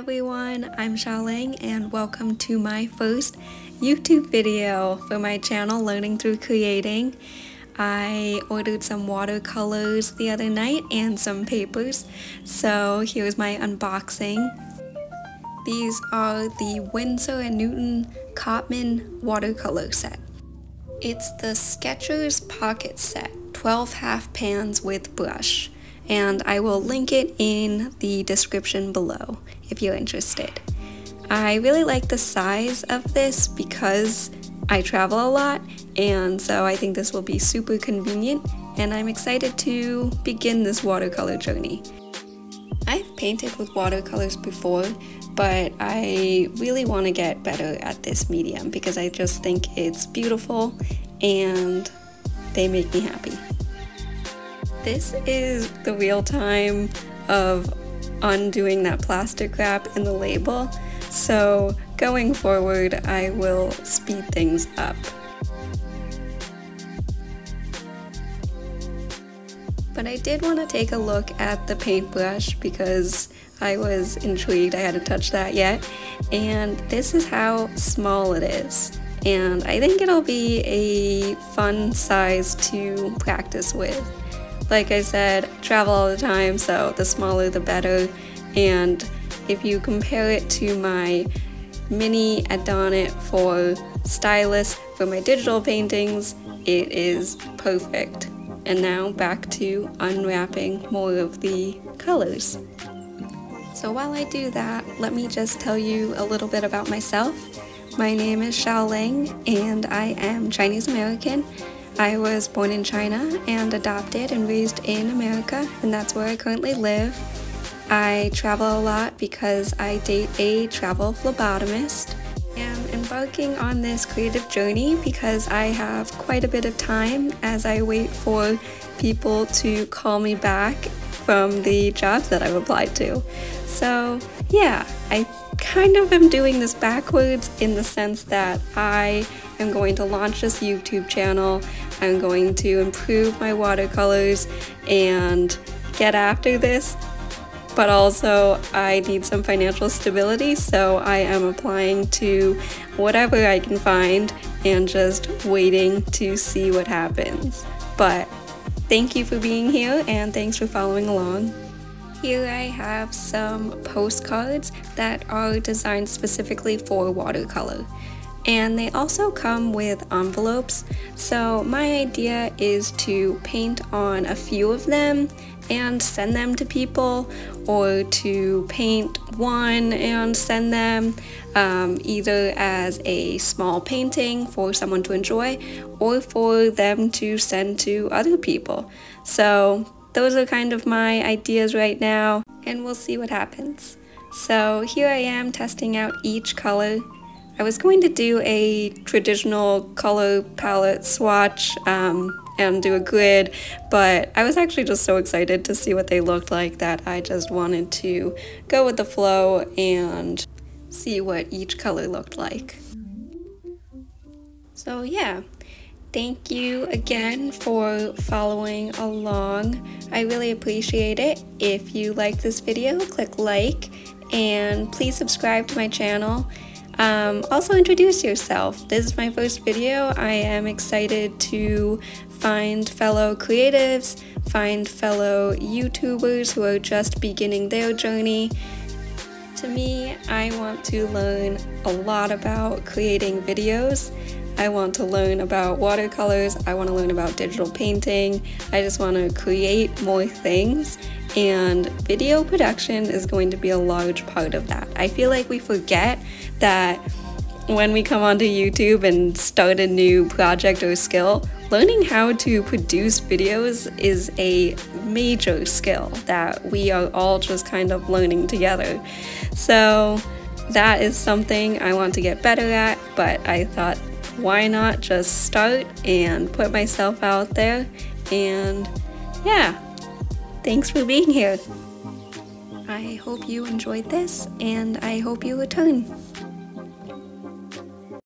everyone, I'm Kaale and welcome to my first YouTube video for my channel Learning Through Creating. I ordered some watercolors the other night and some papers, so here's my unboxing. These are the Winsor & Newton Cotman watercolor set. It's the Sketchers Pocket Set, 12 half pans with brush. And I will link it in the description below if you're interested. I really like the size of this because I travel a lot, and so I think this will be super convenient, and I'm excited to begin this watercolor journey. I've painted with watercolors before, but I really want to get better at this medium because I just think it's beautiful and they make me happy. This is the real time of undoing that plastic wrap in the label, so going forward I will speed things up. But I did want to take a look at the paintbrush because I was intrigued. I hadn't touched that yet, and this is how small it is. And I think it'll be a fun size to practice with. Like I said, travel all the time, so the smaller the better. And if you compare it to my mini Adonit for stylus for my digital paintings, it is perfect. And now back to unwrapping more of the colors. So while I do that, let me just tell you a little bit about myself. My name is Kaale and I am Chinese American. I was born in China and adopted and raised in America, and that's where I currently live. I travel a lot because I date a travel phlebotomist. I'm embarking on this creative journey because I have quite a bit of time as I wait for people to call me back from the jobs that I've applied to. So yeah, I kind of am doing this backwards in the sense that I am going to launch this YouTube channel. I'm going to improve my watercolors and get after this, but also I need some financial stability, so I am applying to whatever I can find and just waiting to see what happens. But thank you for being here and thanks for following along. Here I have some postcards that are designed specifically for watercolor. And they also come with envelopes, so my idea is to paint on a few of them and send them to people, or to paint one and send them either as a small painting for someone to enjoy or for them to send to other people. So those are kind of my ideas right now, and we'll see what happens. So here I am testing out each color. I was going to do a traditional color palette swatch and do a grid, but I was actually just so excited to see what they looked like that I just wanted to go with the flow and see what each color looked like. So yeah, thank you again for following along. I really appreciate it. If you like this video, click like, and please subscribe to my channel. Also introduce yourself. This is my first video. I am excited to find fellow creatives, find fellow YouTubers who are just beginning their journey. To me, I want to learn a lot about creating videos. I want to learn about watercolors. I want to learn about digital painting. I just want to create more things, and video production is going to be a large part of that. I feel like we forget that when we come onto YouTube and start a new project or skill, learning how to produce videos is a major skill that we are all just kind of learning together. So that is something I want to get better at, but I thought, why not just start and put myself out there? And yeah, thanks for being here. I hope you enjoyed this, and I hope you return.